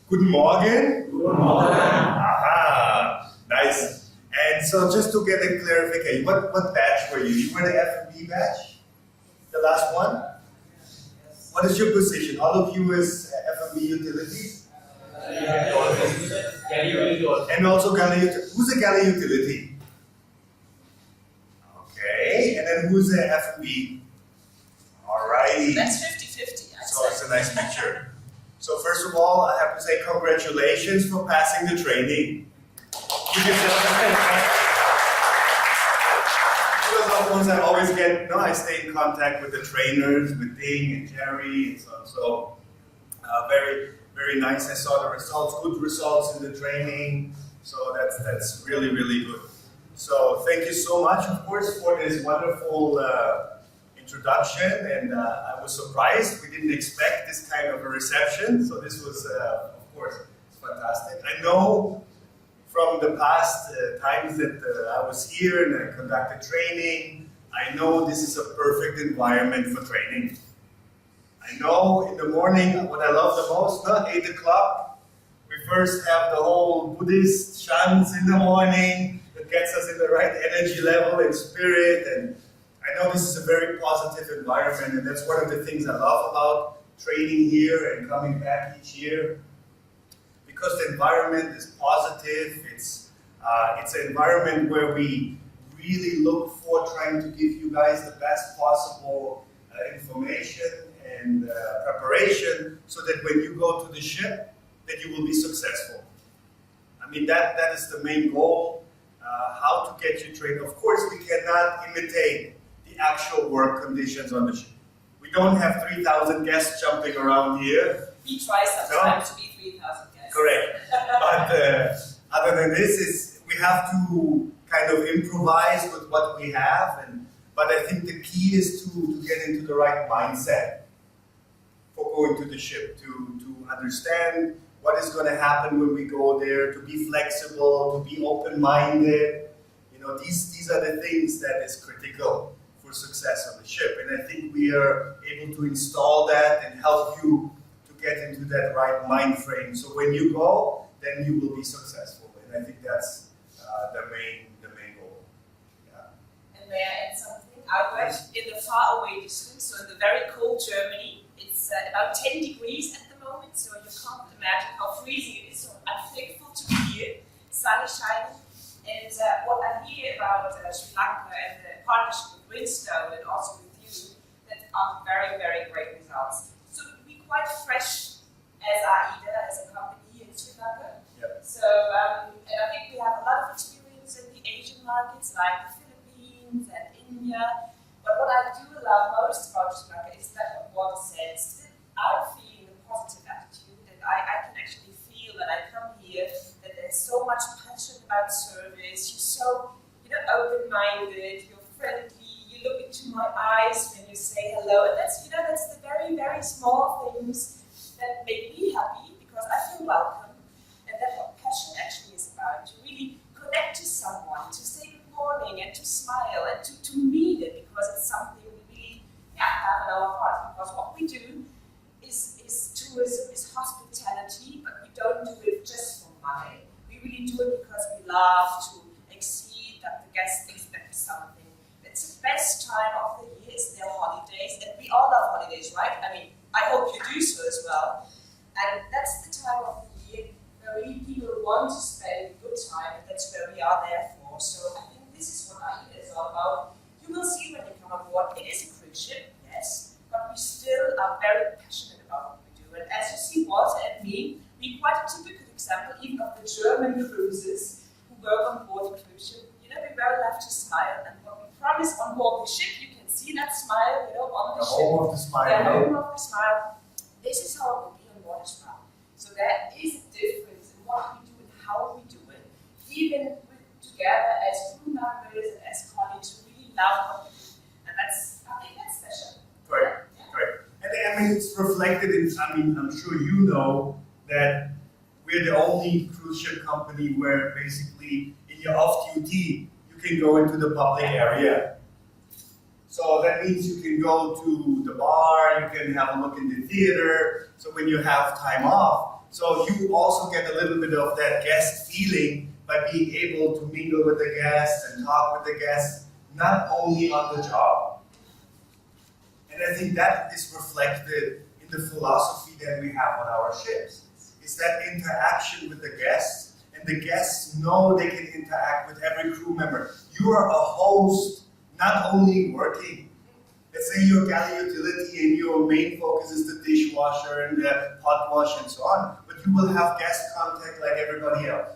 Guten Morgen. Guten Morgen. Aha, nice. And so just to get a clarification, what batch were you? You were the F&B batch? The last one? What is your position? All of you is F&B utilities? And also Galley utility. Who's a Galley utility? Okay, and then who's the F&B? Alrighty. That's 50-50. So it's a nice mixture. So first of all, I have to say congratulations for passing the training. Because I always get, I stay in contact with the trainers, with Ding and Jerry and so on. So very, very nice. I saw the results, good results in the training. So that's really, really good. So thank you so much, of course, for this wonderful introduction, and I was surprised. We didn't expect this kind of a reception, so this was, of course, fantastic. I know from the past times that I was here and I conducted training, I know this is a perfect environment for training. I know in the morning, what I love the most, 8 o'clock, we first have the whole Buddhist chants in the morning that gets us in the right energy level and spirit, and I know this is a very positive environment, and that's one of the things I love about training here and coming back each year. Because the environment is positive, it's an environment where we really look for trying to give you guys the best possible information and preparation so that when you go to the ship, that you will be successful. I mean, that is the main goal, how to get you trained. Of course, we cannot imitate the actual work conditions on the ship. We don't have 3,000 guests jumping around here. We try sometimes to be 3,000 guests. Correct. But other than this, we have to kind of improvise with what we have. But I think the key is to get into the right mindset for going to the ship, to understand what is going to happen when we go there, to be flexible, to be open-minded. You know, these are the things that is critical for success on the ship. And I think we are able to install that and help you to get into that right mind frame. So when you go, then you will be successful. And I think that's the main goal. Yeah. And may I add something? so in the very cold Germany. It's about 10 degrees at the moment, so you can't imagine how freezing it is. So I'm thankful to be here, sun is shining. And what I hear about Sri Lanka and the partnership with Winstone and also with you, that are very, very great results. So we're quite fresh as AIDA, as a company in Sri Lanka. Yep. So, and I think we have a lot of experience in the Asian markets like the Philippines and India. But what I do love most about Sri Lanka is that what Walter said, still I'm feeling a positive attitude, and I can actually feel that I come here, that there's so much passion about service, you're so open-minded, you're friendly, you look into my eyes when you say hello, and that's that's the very, very small things that make me happy because I feel welcome, and that's what passion actually is about, to really connect to someone, to say good morning and to smile and to mean it because it's something we really have in our heart, because what we do is tourism, is hospitality, but we don't do it just for money. We really do it because we love to exceed that the guests expect something. It's the best time of the year, it's their holidays, and we all love holidays, right? I mean, I hope you do so as well. And that's the time of the year where really people want to spend a good time, and that's where we are there for. So I think this is what AIDA is all about. You will see when you come aboard, it is a cruise ship, yes, but we still are very passionate about what we do. And as you see, Walter and me, we're quite a typical example even of the German cruises who work on board the cruise ship. We very love to smile, and what we promise on board the ship, you can see that smile, on the ship. Home of the smile. The home of the smile. This is how it will be on board as well. So there is a difference in what we do and how we do it. Even together as crew members and as colleagues, we really love what we do. And I think that's special. Great, great. And I mean, it's reflected in, I'm sure you know that we're the only cruise ship company where basically in your off-duty, you can go into the public area. So that means you can go to the bar, you can have a look in the theater, so when you have time off. So you also get a little bit of that guest feeling by being able to mingle with the guests and talk with the guests, not only on the job. And I think that is reflected in the philosophy that we have on our ships. It's that interaction with the guests, and the guests know they can interact with every crew member. You are a host, not only working. Let's say you're galley utility and your main focus is the dishwasher and the pot wash and so on, but you will have guest contact like everybody else.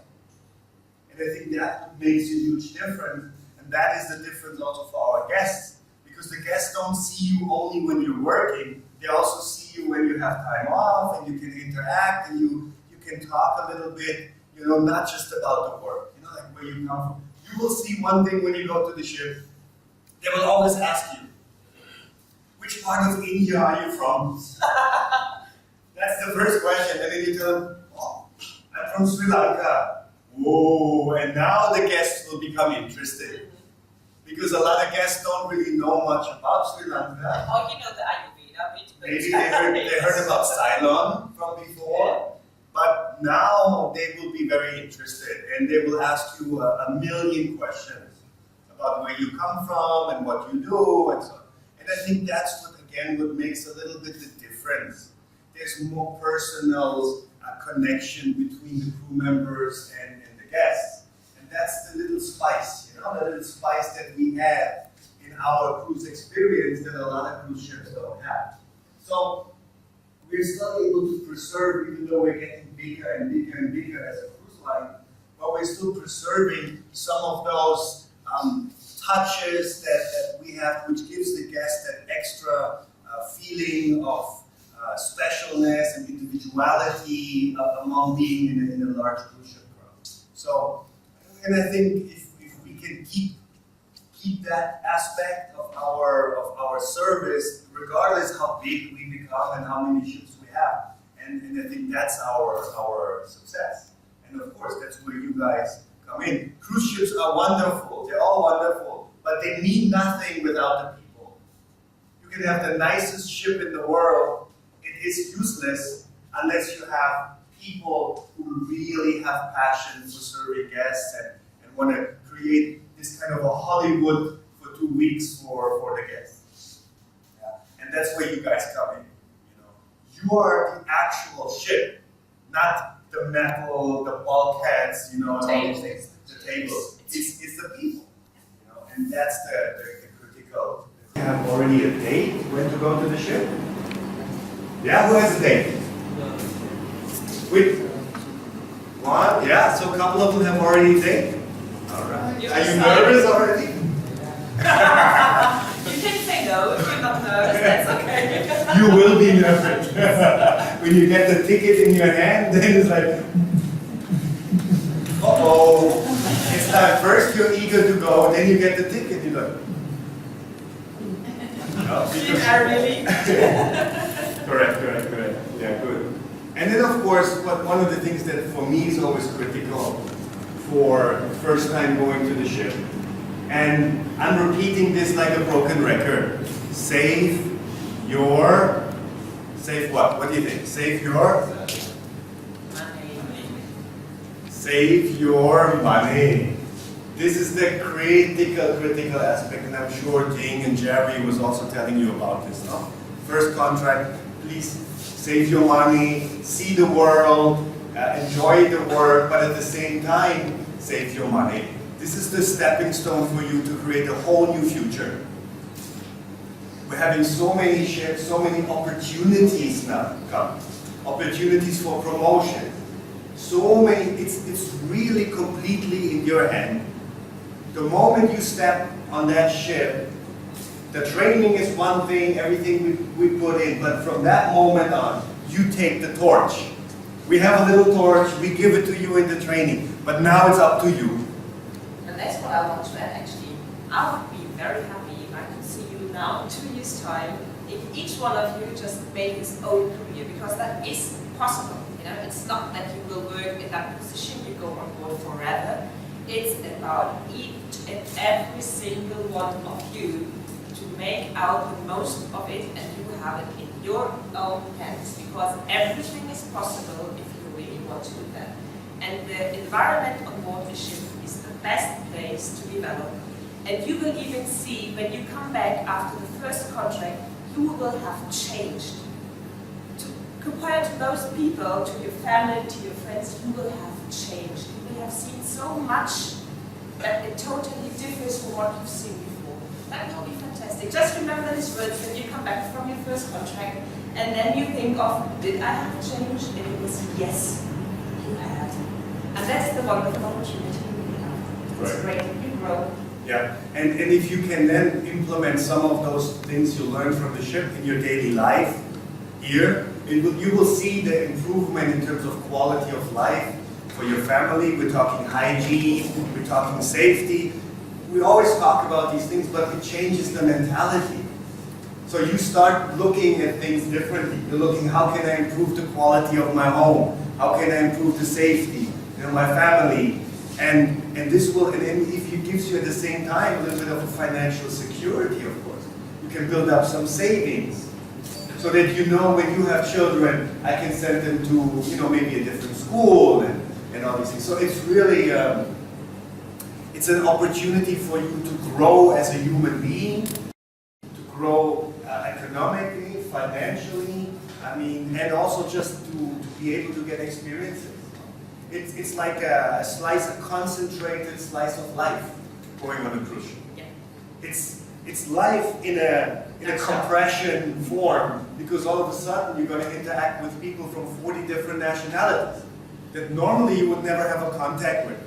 And I think that makes a huge difference, and that is the difference also for our guests, because the guests don't see you only when you're working, they also see you when you have time off, and you can interact, and you can talk a little bit, not just about the work, like where you come from. You will see one thing when you go to the ship. They will always ask you, which part of India are you from? That's the first question. And then you tell them, oh, I'm from Sri Lanka. Whoa, and now the guests will become interested. Because a lot of guests don't really know much about Sri Lanka. Oh, the AIDA. Maybe they heard about Ceylon from before. But now they will be very interested, and they will ask you a million questions about where you come from and what you do and so on. And I think that's what makes a little bit the difference. There's more personal connection between the crew members and the guests. And that's the little spice, the little spice that we add in our cruise experience that a lot of cruise ships don't have. So we're still able to preserve, even though we're getting bigger and bigger and bigger as a cruise line, but we're still preserving some of those touches that we have, which gives the guest that extra feeling of specialness and individuality among being in a large cruise ship crowd. So, and I think if we can keep that aspect of our service, regardless how big we become and how many ships we have. And I think that's our success. And of course, that's where you guys come in. Cruise ships are wonderful. They're all wonderful. But they mean nothing without the people. You can have the nicest ship in the world. It is useless unless you have people who really have passion for serving guests and want to create this kind of a Hollywood for 2 weeks for the guests. Yeah. And And that's where you guys come in. You are the actual ship, not the metal, the bulkheads, and all these things, the tables. It's the people, and that's the critical. You have already a date when to go to the ship? Yeah, who has a date? With one? Yeah, so a couple of them have already a date. All right. Are you nervous already? You can say no if you're not nervous, that's okay. You will be nervous. When you get the ticket in your hand, then it's like, uh-oh. It's like first you're eager to go, then you get the ticket, you're like, no, really? Correct. Yeah, good. And then of course, one of the things that for me is always critical for first time going to the ship, and I'm repeating this like a broken record. Save what? What do you think? Save your money. This is the critical aspect, and I'm sure Ding and Jerry was also telling you about this. No? First contract, please save your money, see the world, enjoy the work, but at the same time, save your money. This is the stepping stone for you to create a whole new future. We're having so many ships, so many opportunities now come. Opportunities for promotion. So many, it's really completely in your hand. The moment you step on that ship, the training is one thing, everything we put in, but from that moment on, you take the torch. We have a little torch, we give it to you in the training, but now it's up to you. And that's what I want to add actually. I would be very happy if I could see you now in 2 years' time, if each one of you just made his own career, because that is possible. It's not that you will work in that position, you go on board forever. It's about each and every single one of you to make out the most of it, and you have it in your own hands, because everything is possible if you really want to do that. And the environment on board the ship is the best place to develop. And you will even see when you come back after the first contract, you will have changed. Compared to those people, to your family, to your friends, you will have changed. You will have seen so much that it totally differs from what you've seen before. That will be fantastic. Just remember these words when you come back from your first contract, and then you think of, did I have changed? And it was, yes, you have. And that's the wonderful opportunity we have. It's great, you grow. Yeah, and if you can then implement some of those things you learned from the ship in your daily life here, you will see the improvement in terms of quality of life for your family. We're talking hygiene, we're talking safety. We always talk about these things, but it changes the mentality. So you start looking at things differently. You're looking, how can I improve the quality of my home? How can I improve the safety, my family? And this will, and if it gives you at the same time a little bit of a financial security, of course. You can build up some savings, so that you know when you have children, I can send them to, maybe a different school and all these things. So it's really, it's an opportunity for you to grow as a human being, to grow economically, financially, and also just to be able to get experiences. It's like a concentrated slice of life going on a cruise ship. Yeah. It's life in a compression form, because all of a sudden you're going to interact with people from 40 different nationalities that normally you would never have a contact with.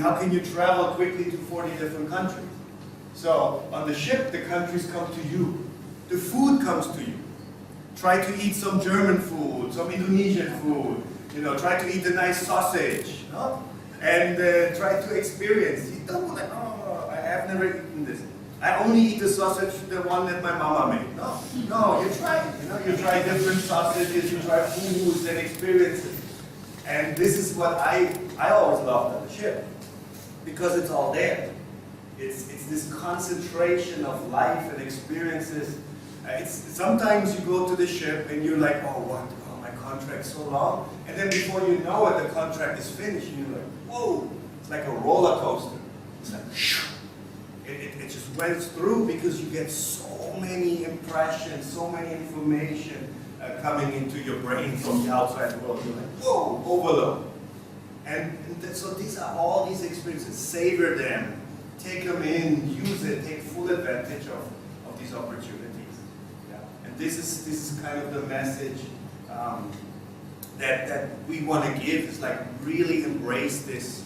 How can you travel quickly to 40 different countries? So on the ship, the countries come to you. The food comes to you. Try to eat some German food, some Indonesian food. Try to eat a nice sausage, and try to experience. You don't want to, I have never eaten this. I only eat the sausage, the one that my mama made. No, you try it. You try different sausages, you try foods and experiences. And this is what I always loved on the ship, because it's all there. It's this concentration of life and experiences. Sometimes you go to the ship and you're like, oh, my contract's so long. And then before you know it, the contract is finished, and you're like, whoa, it's like a roller coaster. It's like, shoo. it just went through because you get so many impressions, so many information coming into your brain from the outside world. You're like, whoa, overload. And so these are all these experiences. Savor them, take them in, use it, take full advantage of these opportunities. Yeah. And this is kind of the message that we want to give. Is like really embrace this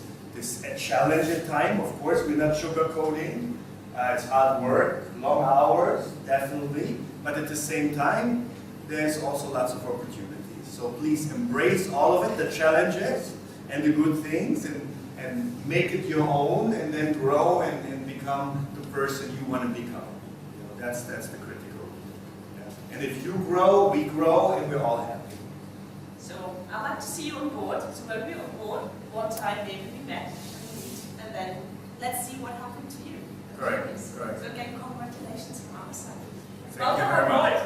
challenging time. Of course, we're not sugarcoating. It's hard work, long hours, definitely. But at the same time, there's also lots of opportunities. So please embrace all of it, the challenges and the good things, and make it your own, and then grow and become the person you want to become. That's the critical. Yeah. And if you grow, we grow, and we're all happy. So I'd like to see you on board. So when we're on board, one time maybe we met and then let's see what happened to you. Correct. So again, congratulations from our side. Thank you very much.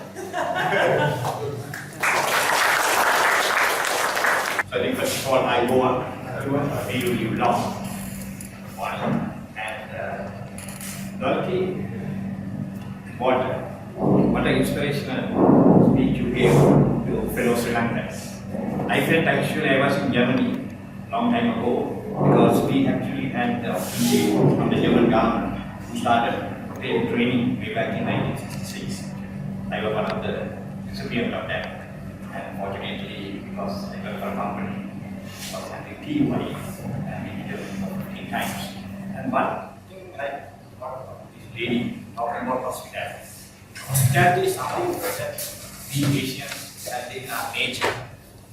So I think first of all, I want everyone to feel you long. One. And Dorte, what an inspirational speech you gave to fellow Sri Lankans. I felt actually I was in Germany long time ago because we actually had the opportunity from the German government who started hotel training way back in 1966. I was one of the recipients of that. And fortunately, because I work for a company, I was handling tea money and we did it for 15 times. And one thing I thought about this lady talking about hospitality. Hospitality is something that we Asians have in our nature.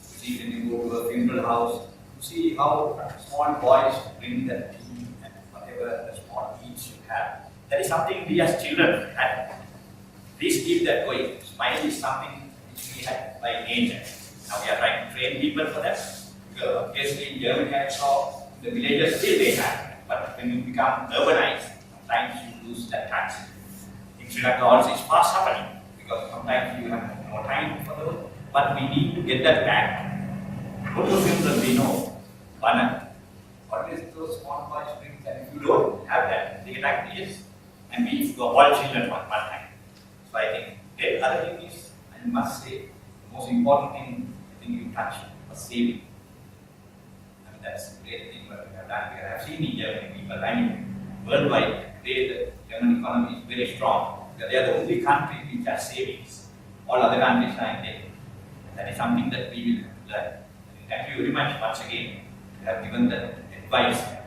See, when you go to a funeral house, you see how small boys bring that tea and whatever the small eats you have. That is something we as children had. Please keep that going. Smile is something which we had by nature. Now we are trying to train people for that. Because obviously in Germany I saw the villages still they have. But when you become urbanized, sometimes you lose that touch. In Sri Lanka also it's fast happening. Because sometimes you have no time for those. But we need to get that back. What are children we know? Banana. What is those small boys bring? And if you don't have that, they get activities. And we go all children one time. So I think the other thing is, I must say, the most important thing I think you touched was saving. I mean, that's a great thing what we have done. We have seen in Germany people, I mean, worldwide, today the German economy is very strong. Because they are the only country which has savings. All other countries are in debt. That is something that we will learn. Thank you very much once again. You have given that advice to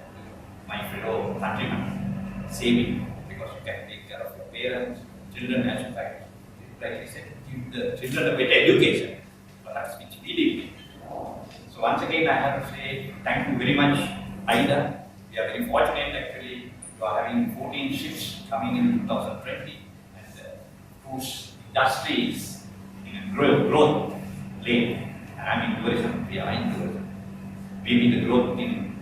my fellow countrymen. Saving, because you can take care of your parents, children as well. Like I said, give the children a better education. But that's which we did. So once again, I have to say thank you very much, AIDA. We are very fortunate actually. You are having 14 ships coming in 2020, and the cruise industry is in a growth lane. And I'm in tourism. We are in tourism. Maybe the growth in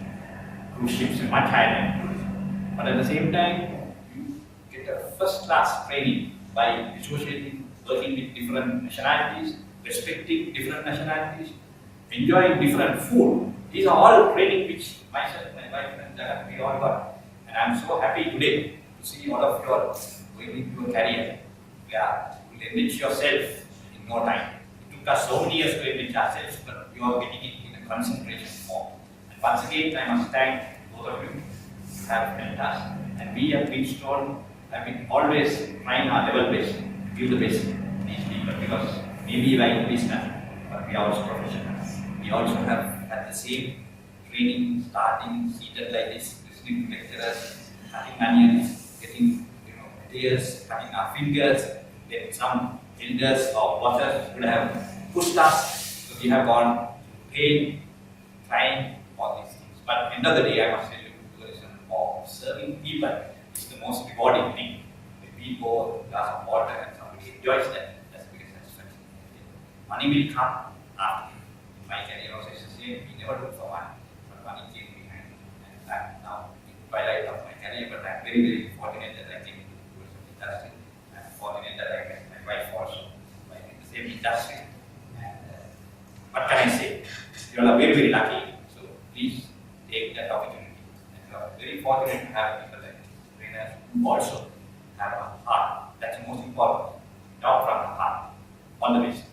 cruise ships is much higher than tourism. But at the same time, you get a first-class training by associating, working with different nationalities, respecting different nationalities, enjoying different food. These are all training which myself, my wife and Jagat, we all got. And I'm so happy today to see all of you all going into your career. Yeah, you will enrich yourself in no time. It took us so many years to enrich ourselves, but you are getting it in a concentration form. And once again, I must thank both of you. You have helped us. And we at Bridgestone have been always trying our level best to give the best to these people, because maybe we are in business, but we are also professionals. We also have had the same training, starting seated like this, listening to lecturers, cutting onions, getting tears, cutting our fingers. Then some elders or bosses would have pushed us, so we have gone pain, trying all these things. But at the end of the day, I must tell you, tourism or serving people is the most rewarding thing. When we go a glass of water and somebody enjoys that, that's the biggest satisfaction. Money will come after. In my career also, it's the same. We never look for money, but money came behind. And in fact, now, in the twilight of my career, but I'm very, very fortunate that I came into the tourism industry. I'm fortunate that I met my wife also in the same industry. And what can I say? You all are very, very lucky. So please take that opportunity. And you are very fortunate to have people like trainers also have a heart. That's the most important. Talk from the heart. All the best.